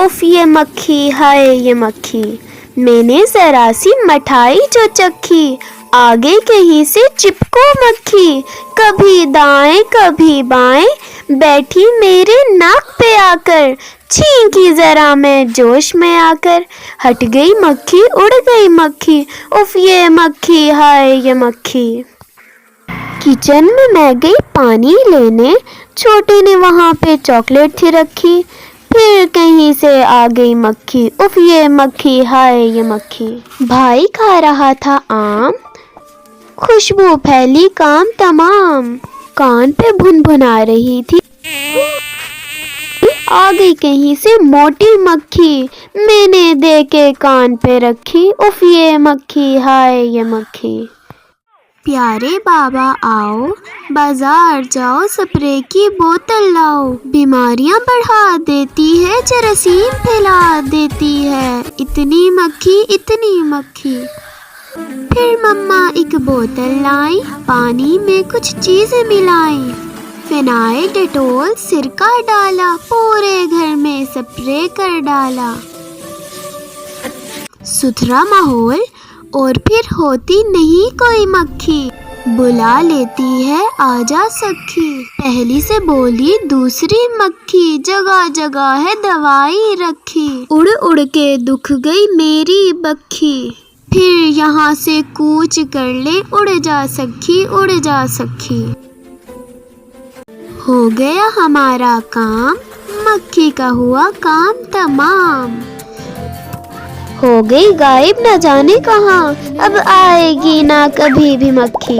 उफ ये मक्खी, हाय ये मक्खी, मैंने जरा सी मिठाई जो चखी, आगे कहीं से चिपको मक्खी, कभी दाएं कभी बाएं, बैठी मेरे नाक पे आकर, छींकी जरा मैं जोश में आकर, हट गई मक्खी उड़ गई मक्खी, उफ ये मक्खी, हाय ये मक्खी। किचन में मैं गई पानी लेने, छोटे ने वहाँ पे चॉकलेट थी रखी, फिर कहीं से आ गई मक्खी, उफ ये मक्खी, हाय ये मक्खी। भाई खा रहा था आम, खुशबू फैली काम तमाम, कान पे भुनभुना रही थी, आ गई कहीं से मोटी मक्खी, मैंने दे के कान पे रखी, उफ ये मक्खी, हाय ये मक्खी। प्यारे बाबा आओ, बाजार जाओ, स्प्रे की बोतल लाओ, बीमारियां बढ़ा देती है, जरासीम फैला देती है, इतनी मक्खी इतनी मक्खी। फिर मम्मा एक बोतल लाई, पानी में कुछ चीजें मिलाई, फिनाइल डेटोल सिरका डाला, पूरे घर में स्प्रे कर डाला। सुथरा माहौल और फिर होती नहीं कोई मक्खी, बुला लेती है आजा सखी, पहली से बोली दूसरी मक्खी, जगह जगह है दवाई रखी, उड़ उड़ के दुख गई मेरी बक्खी, फिर यहाँ से कूच कर ले, उड़ जा सखी उड़ जा सखी। हो गया हमारा काम, मक्खी का हुआ काम तमाम, हो गई गायब न जाने कहाँ, अब आएगी ना कभी भी मक्खी।